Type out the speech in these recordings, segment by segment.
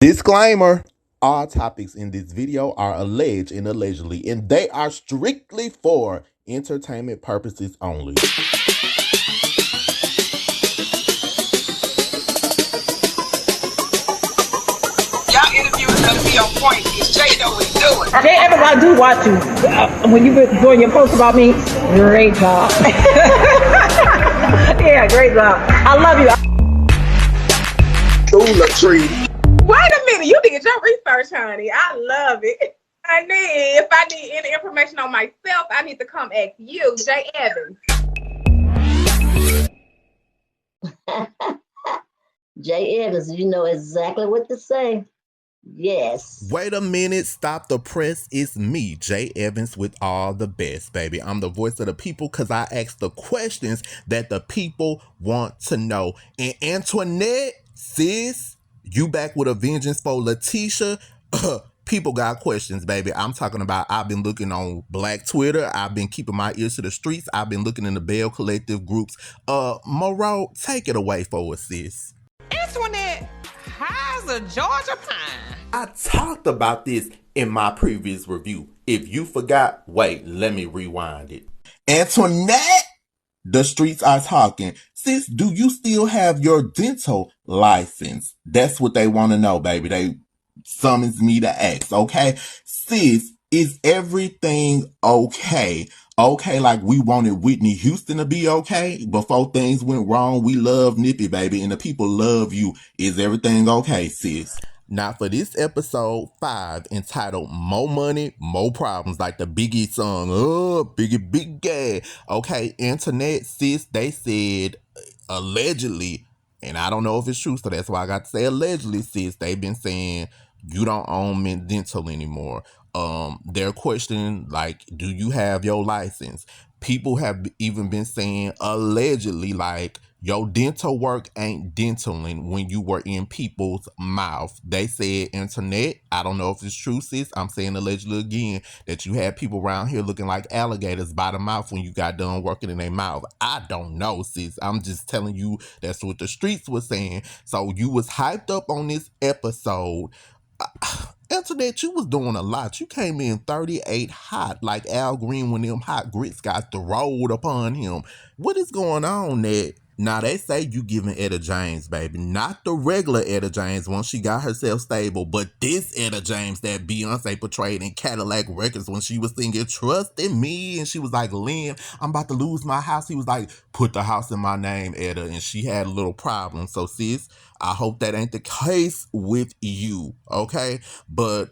Disclaimer. All topics in this video are alleged and allegedly, and they are strictly for entertainment purposes only. Y'all interviews gonna be on point because Jay know what he's doing. Jay Evans, I do watch you. When you were doing your post about me, great job. Yeah, great job. I love you. Ooh, Latrice. Wait a minute, you did your research, honey. I love it. If I need any information on myself, I need to come ask you, Jay Evans. Jay Evans, you know exactly what to say. Yes. Wait a minute, stop the press. It's me, Jay Evans, with all the best, baby. I'm the voice of the people because I ask the questions that the people want to know. And Antoinette, sis, you back with a vengeance for Lateshia? People got questions, baby. I'm talking about I've been looking on Black Twitter. I've been keeping my ears to the streets. I've been looking in the Belle Collective groups. Moreira, take it away for us, sis. Antoinette, how's a Georgia pine? I talked about this in my previous review. If you forgot, wait, let me rewind it. Antoinette, the streets are talking. Sis, do you still have your dental license? That's what they want to know, baby. They summons me to ask, okay? Sis, is everything okay? Okay, like we wanted Whitney Houston to be okay before things went wrong. We love Nippy, baby, and the people love you. Is everything okay, sis? Now for this episode 5 entitled More Money, More Problems, like the Biggie song, Biggie, Big Gay. Okay, Internet, sis, they said allegedly, and I don't know if it's true, so that's why I got to say allegedly, sis, they've been saying you don't own Mint Dental anymore. They're questioning, like, do you have your license? People have even been saying allegedly, like, your dental work ain't dentaling when you were in people's mouth. They said, Internet, I don't know if it's true, sis. I'm saying allegedly again that you had people around here looking like alligators by the mouth when you got done working in their mouth. I don't know, sis. I'm just telling you that's what the streets was saying. So you was hyped up on this episode. Internet, you was doing a lot. You came in 38 hot, like Al Green when them hot grits got throwed upon him. What is going on, Ned? Now, they say you giving Etta James, baby. Not the regular Etta James once she got herself stable, but this Etta James that Beyonce portrayed in Cadillac Records when she was singing Trust in Me. And she was like, Lynn, I'm about to lose my house. He was like, put the house in my name, Etta. And she had a little problem. So, sis, I hope that ain't the case with you, okay? But,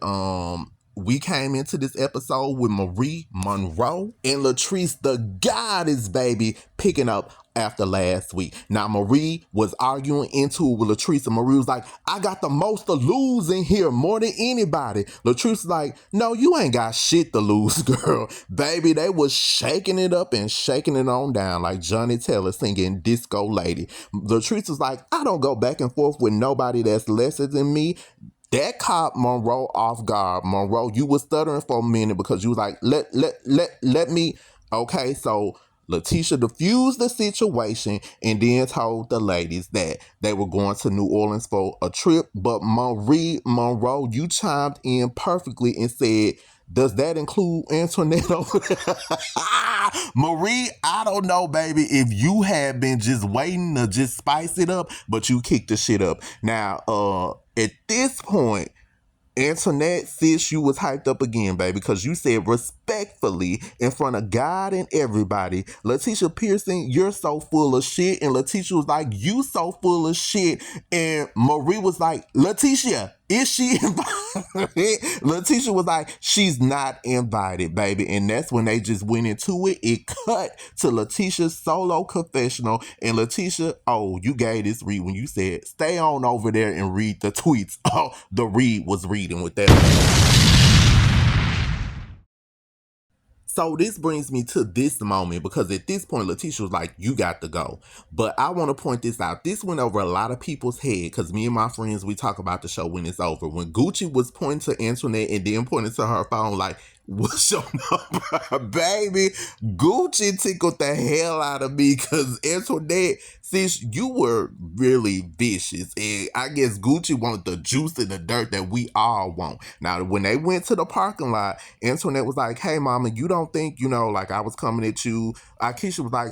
we came into this episode with Marie Monroe and Latrice the Goddess, baby, picking up after last week. Now, Marie was arguing into it with Latrice, and Marie was like, I got the most to lose in here, more than anybody. Latrice was like, no, you ain't got shit to lose, girl. Baby, they was shaking it up and shaking it on down like Johnny Taylor singing Disco Lady. Latrice was like, I don't go back and forth with nobody that's lesser than me. That caught Monroe off guard. Monroe, you was stuttering for a minute because you was like, let me. Okay, so Lateshia diffused the situation and then told the ladies that they were going to New Orleans for a trip. But Marie Monroe, you chimed in perfectly and said, does that include Antoinette over there? Marie, I don't know, baby, if you had been just waiting to just spice it up, but you kicked the shit up. Now, at this point, Antoinette, sis, you was hyped up again, baby, because you said respectfully in front of God and everybody, Lateshia Pearson, you're so full of shit. And Lateshia was like, you so full of shit. And Marie was like, Lateshia, is she invited? Lateshia was like, she's not invited, baby. And that's when they just went into it. It cut to Lateshia's solo confessional. And Lateshia, oh, you gave this read when you said, stay on over there and read the tweets. Oh, the read was reading with that. So this brings me to this moment because at this point, Lateshia was like, you got to go. But I want to point this out. This went over a lot of people's head because me and my friends, we talk about the show when it's over. When Gucci was pointing to Antoinette and then pointing to her phone like, What's your number, baby? Gucci tickled the hell out of me because Antoinette, sis, you were really vicious. And I guess Gucci wanted the juice and the dirt that we all want. Now, when they went to the parking lot, Antoinette was like, hey, mama, you don't think, like I was coming at you? Aikisha was like,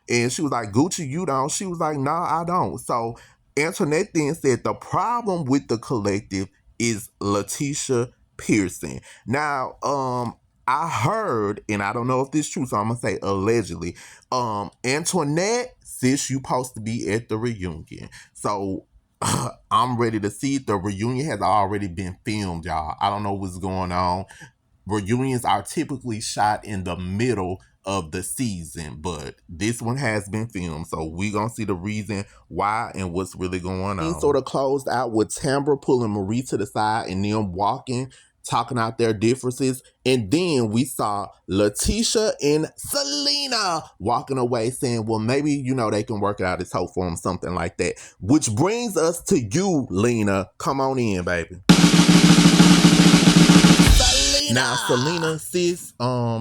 And she was like, Gucci, you don't. She was like, nah, I don't. So Antoinette then said the problem with the collective is Lateshia Pearson. Now, I heard, and I don't know if this is true, so I'm gonna say allegedly, Antoinette, sis, you supposed to be at the reunion. So I'm ready to see it. The reunion has already been filmed, y'all. I don't know what's going on. Reunions are typically shot in the middle of the season, but this one has been filmed, so we gonna see the reason why and what's really going on. He sort of closed out with Tambra pulling Marie to the side and them walking, talking out their differences, and then we saw Lateshia and Selena walking away saying, well, maybe, they can work it out. It's hope for them, something like that. Which brings us to you, Lena. Come on in, baby. Now, Selena, sis,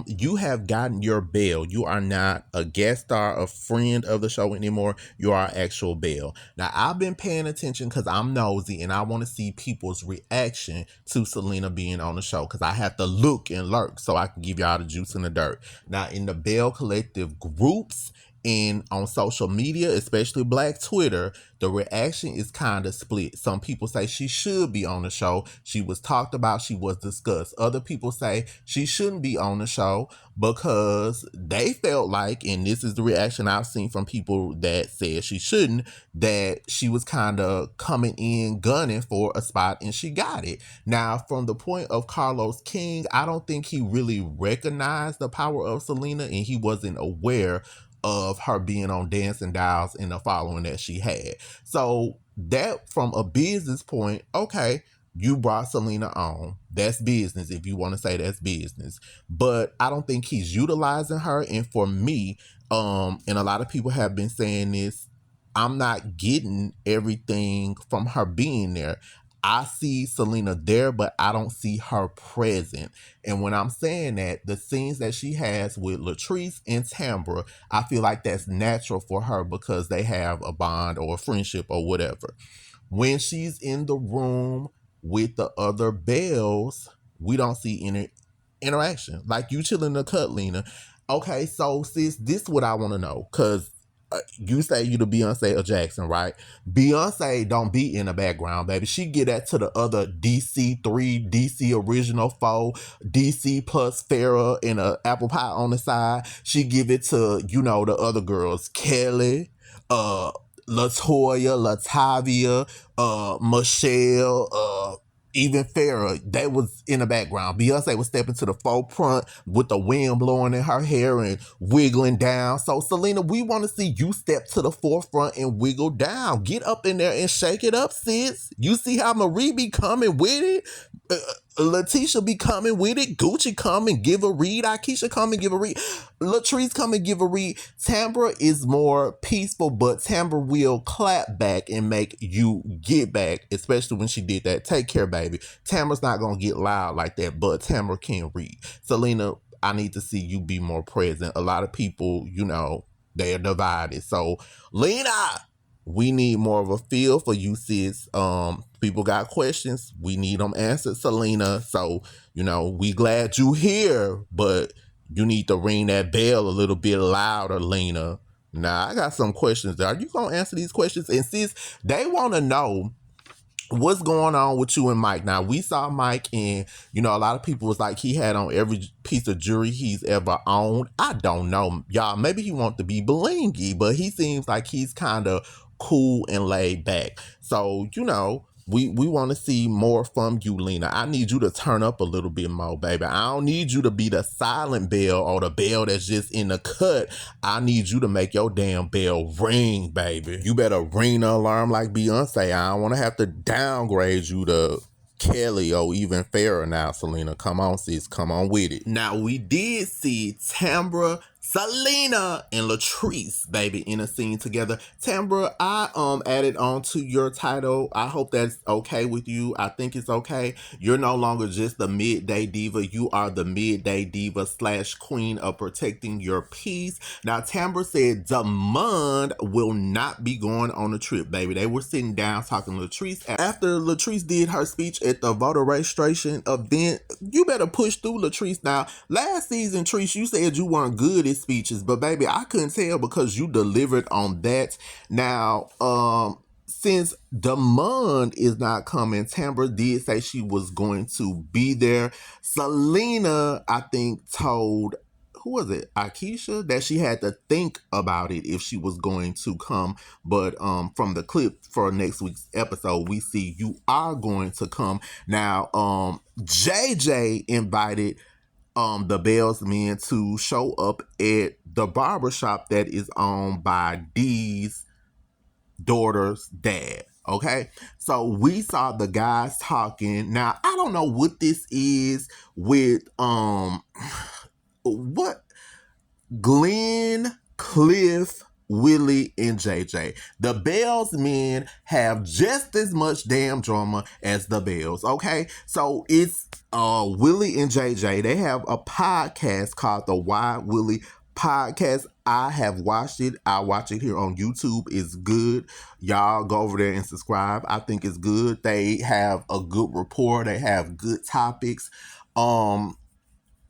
you have gotten your bail. You are not a guest star, a friend of the show anymore. You are actual bail. Now, I've been paying attention because I'm nosy and I want to see people's reaction to Selena being on the show because I have to look and lurk so I can give y'all the juice and the dirt. Now, in the Belle Collective groups and on social media, especially Black Twitter, the reaction is kind of split. Some people say she should be on the show. She was talked about. She was discussed. Other people say she shouldn't be on the show because they felt like, and this is the reaction I've seen from people that said she shouldn't, that she was kind of coming in gunning for a spot and she got it. Now, from the point of Carlos King, I don't think he really recognized the power of Selena and he wasn't aware of her being on Dancing Dolls and the following that she had. So that, from a business point, okay, you brought Selena on. That's business, if you want to say that's business. But I don't think he's utilizing her. And for me, and a lot of people have been saying this, I'm not getting everything from her being there. I see Selena there, but I don't see her present. And when I'm saying that, the scenes that she has with Latrice and Tambra, I feel like that's natural for her because they have a bond or a friendship or whatever. When she's in the room with the other Bells, we don't see any interaction. Like you chilling in the cut, Lena. Okay, so sis, this is what I want to know, because you say you the Beyonce or Jackson, right? Beyonce don't be in the background, baby. She get that to the other DC 3, DC original 4, DC plus Farrah and a apple pie on the side. She give it to, the other girls, Kelly, Latoya, Latavia, Michelle, even Farrah, that was in the background. Beyonce was stepping to the forefront with the wind blowing in her hair and wiggling down. So, Selena, we want to see you step to the forefront and wiggle down. Get up in there and shake it up, sis. You see how Marie be coming with it? Lateshia be coming with it. Gucci come and give a read. Aikisha come and give a read. Latrice come and give a read. Tambra is more peaceful, but Tambra will clap back and make you get back, especially when she did that Take Care Baby. Tambra's not going to get loud like that, but Tambra can read. Selena, I need to see you be more present. A lot of people, they are divided. So, Lena, we need more of a feel for you, sis. People got questions. We need them answered, Selena. So, we glad you here, but you need to ring that bell a little bit louder, Lena. Now, I got some questions. Are you going to answer these questions? And sis, they want to know what's going on with you and Mike. Now, we saw Mike and, a lot of people was like he had on every piece of jewelry he's ever owned. I don't know, y'all. Maybe he wants to be blingy, but he seems like he's kind of cool and laid back. So, we want to see more from you, Lena. I need you to turn up a little bit more, baby. I don't need you to be the silent bell or the bell that's just in the cut. I need you to make your damn bell ring, baby. You better ring the alarm like Beyonce. I don't want to have to downgrade you to Kelly or even Farrah now, Selena. Come on, sis. Come on with it. Now, we did see Tambra Selena and Latrice, baby, in a scene together. Tambra, I added on to your title. I hope that's okay with you. I think it's okay. You're no longer just the midday diva. You are the midday diva / queen of protecting your peace. Now, Tambra said Damond will not be going on a trip, baby. They were sitting down talking to Latrice. After Latrice did her speech at the voter registration event, you better push through, Latrice. Now, last season, Trish, you said you weren't good at speeches, but baby, I couldn't tell because you delivered on that. Now, since Damond is not coming, Tambra did say she was going to be there. Selena, I think, told, who was it, Aikisha, that she had to think about it if she was going to come. But from the clip for next week's episode, we see you are going to come. Now, JJ invited the Belle's men to show up at the barbershop that is owned by Dee's daughter's dad. Okay, so we saw the guys talking. Now, I don't know what this is with what Glenn, Cliff, Willie, and JJ. The Belle's men have just as much damn drama as the Belle's, okay? So it's Willie and JJ. They have a podcast called the Why Willie Podcast. I have watched it. I watch it here on YouTube. It's good. Y'all go over there and subscribe. I think it's good. They have a good rapport. They have good topics.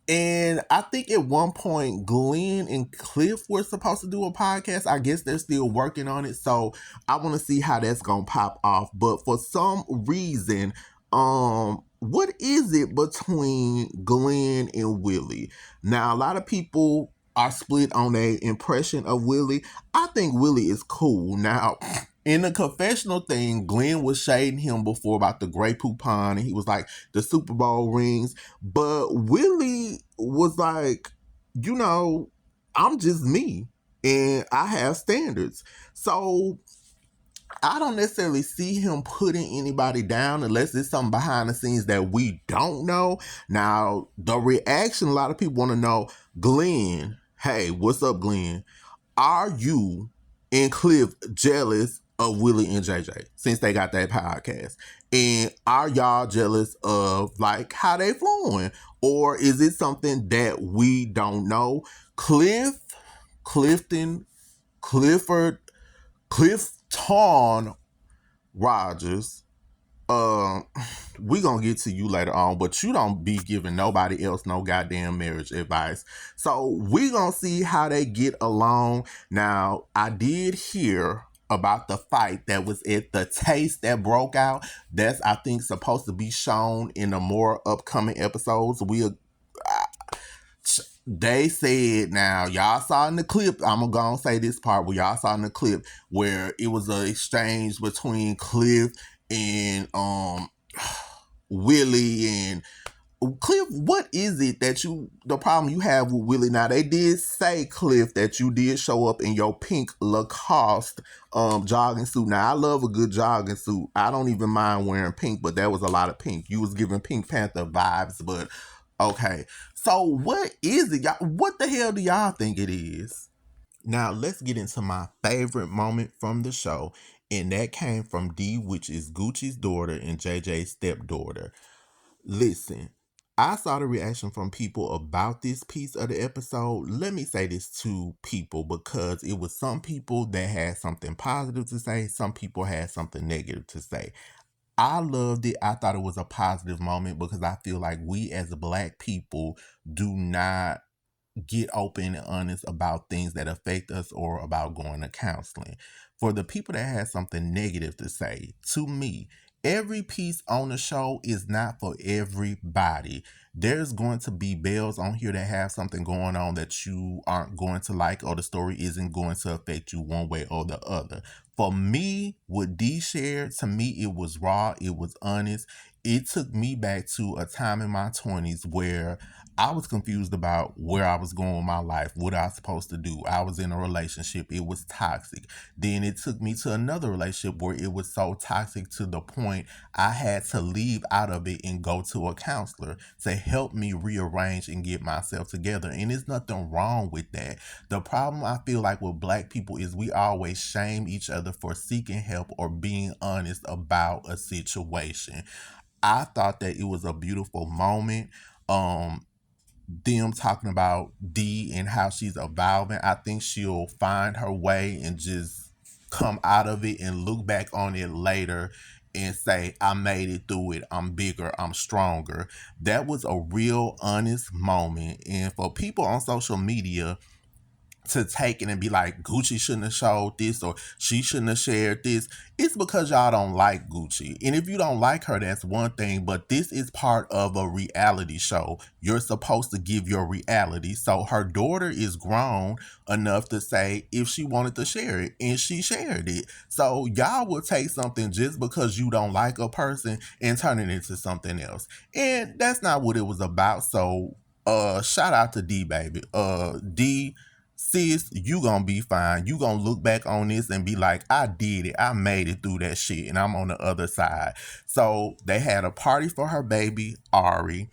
And I think at one point, Glenn and Cliff were supposed to do a podcast. I guess they're still working on it. So I want to see how that's going to pop off. But for some reason, what is it between Glenn and Willie? Now, a lot of people are split on their impression of Willie. I think Willie is cool. Now, in the confessional thing, Glenn was shading him before about the Grey Poupon, and he was like, the Super Bowl rings. But Willie was like, you know, I'm just me, and I have standards. So I don't necessarily see him putting anybody down unless it's something behind the scenes that we don't know. Now, the reaction, a lot of people want to know, Glenn, hey, what's up, Glenn? Are you and Cliff jealous of Willie and JJ since they got that podcast? And are y'all jealous of like how they flowing? Or is it something that we don't know? Clifton Rogers, we gonna get to you later on, but you don't be giving nobody else no goddamn marriage advice. So we gonna see how they get along. Now, I did hear about the fight that was at the Taste that broke out. That's, I think, supposed to be shown in the more upcoming episodes. They said, now y'all saw in the clip, I'm gonna go and say this part where y'all saw in the clip where it was an exchange between Cliff and Willie. And Cliff, what is it that the problem you have with Willie? Now, they did say, Cliff, that you did show up in your pink Lacoste jogging suit. Now, I love a good jogging suit. I don't even mind wearing pink, but there was a lot of pink. You was giving Pink Panther vibes, but okay. So what is it? What the hell do y'all think it is? Now, let's get into my favorite moment from the show, and that came from D, which is Gucci's daughter and JJ's stepdaughter. Listen, I saw the reaction from people about this piece of the episode. Let me say this to people because it was some people that had something positive to say, some people had something negative to say. I loved it. I thought it was a positive moment because I feel like we as Black people do not get open and honest about things that affect us or about going to counseling. For the people that had something negative to say, to me, every piece on the show is not for everybody. There's going to be Bells on here that have something going on that you aren't going to like, or the story isn't going to affect you one way or the other. For me, what D shared, to me, it was raw, it was honest. It took me back to a time in my 20s where I was confused about where I was going with my life, what I was supposed to do. I was in a relationship, it was toxic. Then it took me to another relationship where it was so toxic to the point I had to leave out of it and go to a counselor to help me rearrange and get myself together. And there's nothing wrong with that. The problem I feel like with Black people is we always shame each other for seeking help or being honest about a situation. I thought that it was a beautiful moment. Them talking about D and how she's evolving. I think she'll find her way and just come out of it and look back on it later and say, I made it through it. I'm bigger. I'm stronger. That was a real honest moment. And for people on social media to take it and be like, Gucci shouldn't have showed this or she shouldn't have shared this, it's because y'all don't like Gucci. And if you don't like her, that's one thing, but this is part of a reality show. You're supposed to give your reality. So her daughter is grown enough to say if she wanted to share it, and she shared it. So y'all will take something just because you don't like a person and turn it into something else. And that's not what it was about. So shout out to D, baby. D, sis, you gonna be fine. You gonna look back on this and be like, I did it. I made it through that shit and I'm on the other side. So they had a party for her baby, Ari.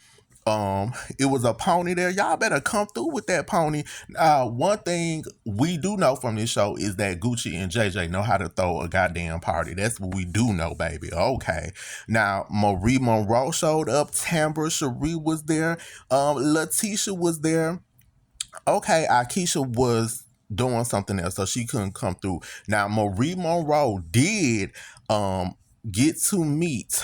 It was a pony there. Y'all better come through with that pony. One thing we do know from this show is that Gucci and JJ know how to throw a goddamn party. That's what we do know, baby. Okay. Now, Marie Monroe showed up. Tambra Cherie was there. Lateshia was there. Okay, Aikisha was doing something else, so she couldn't come through. Now, Marie Monroe did get to meet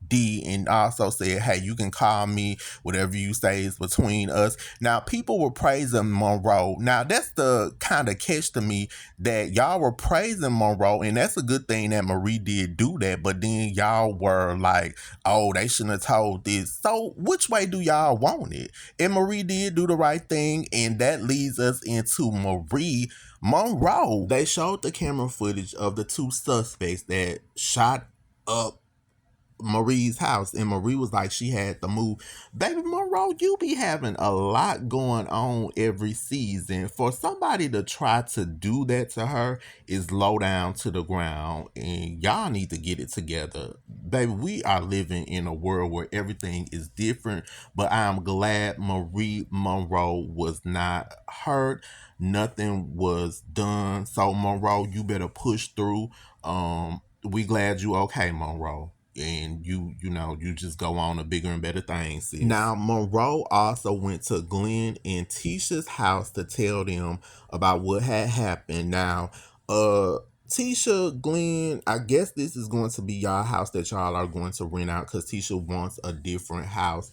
D and also said, hey, you can call me, whatever you say is between us. Now, people were praising Monroe. Now, that's the kind of catch to me, that y'all were praising Monroe, and that's a good thing that Marie did do that, but then y'all were like, oh, they shouldn't have told this. So which way do y'all want it? And Marie did do the right thing, and that leads us into Marie Monroe. They showed the camera footage of the two suspects that shot up Marie's house, and Marie was like, she had to move. Baby Monroe, you be having a lot going on every season. For somebody to try to do that to her is low down to the ground, and y'all need to get it together. Baby, we are living in a world where everything is different, but I'm glad Marie Monroe was not hurt. Nothing was done. So Monroe, you better push through. We glad you okay, Monroe. And you just go on to bigger and better things, sis. Now, Monroe also went to Glenn and Tisha's house to tell them about what had happened. Now, Tisha, Glenn, I guess this is going to be y'all house that y'all are going to rent out because Tisha wants a different house.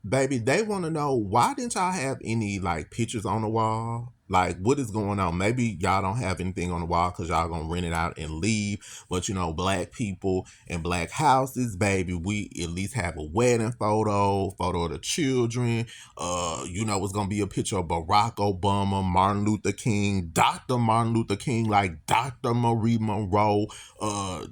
Baby, they want to know, why didn't y'all have any like pictures on the wall? Like, what is going on? Maybe y'all don't have anything on the wall because y'all gonna rent it out and leave. But Black people and Black houses, baby, we at least have a wedding photo of the children. It's gonna be a picture of Barack Obama, Martin Luther King, Dr. Martin Luther King, like Dr. Marie Monroe,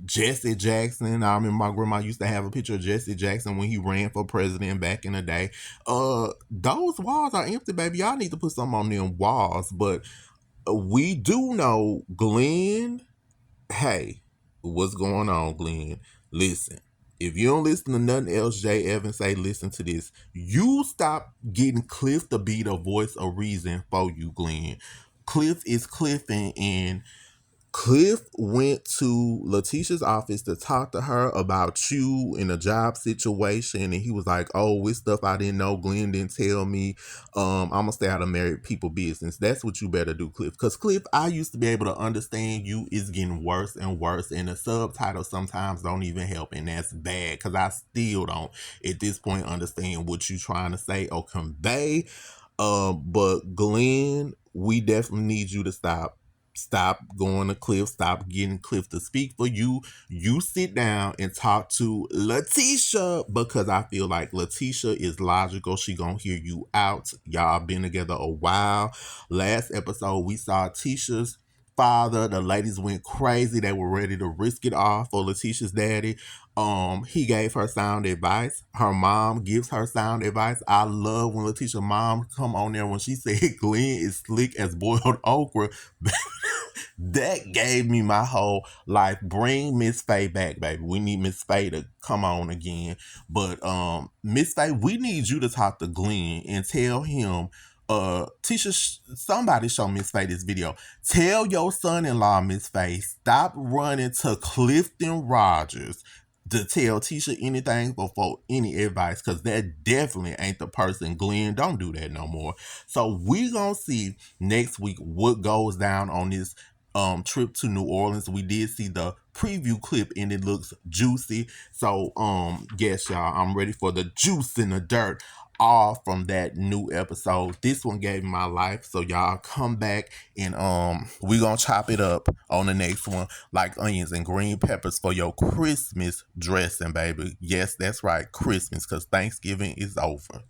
Jesse Jackson. I remember my grandma used to have a picture of Jesse Jackson when he ran for president back in the day. Those walls are empty, baby. Y'all need to put something on them walls. But we do know Glenn. Hey, what's going on, Glenn? Listen, if you don't listen to nothing else Jay Evans say, listen to this. You stop getting Cliff to be the voice of reason for you, Glenn. Cliff is Cliffing, and Cliff went to Letitia's office to talk to her about you in a job situation, and he was like, oh, it's stuff I didn't know, Glenn didn't tell me. I'm gonna stay out of married people business. That's what you better do, Cliff. Because Cliff, I used to be able to understand you. Is getting worse and worse, and the subtitles sometimes don't even help, and that's bad because I still don't at this point understand what you trying to say or convey. But Glenn, we definitely need you to stop going to Cliff. Stop getting Cliff to speak for you. You sit down and talk to Lateshia, because I feel like Lateshia is logical. She gonna hear you out. Y'all been together a while. Last episode, we saw Tisha's father. The ladies went crazy. They were ready to risk it all for Letitia's daddy. He gave her sound advice. Her mom gives her sound advice. I love when Letitia's mom come on there when she said Glenn is slick as boiled okra. That gave me my whole life. Bring Miss Faye back, baby. We need Miss Faye to come on again. But Miss Faye, we need you to talk to Glenn and tell him, Tisha, somebody show Miss Faye this video. Tell your son-in-law, Miss Faye, stop running to Clifton Rogers to tell Tisha anything before any advice, because that definitely ain't the person. Glenn, don't do that no more. So we gonna see next week what goes down on this trip to New Orleans. We did see the preview clip and it looks juicy. So yes, y'all, I'm ready for the juice in the dirt, all from that new episode. This one gave me my life. So y'all come back and we gonna chop it up on the next one like onions and green peppers for your Christmas dressing, baby. Yes, that's right, Christmas, because Thanksgiving is over.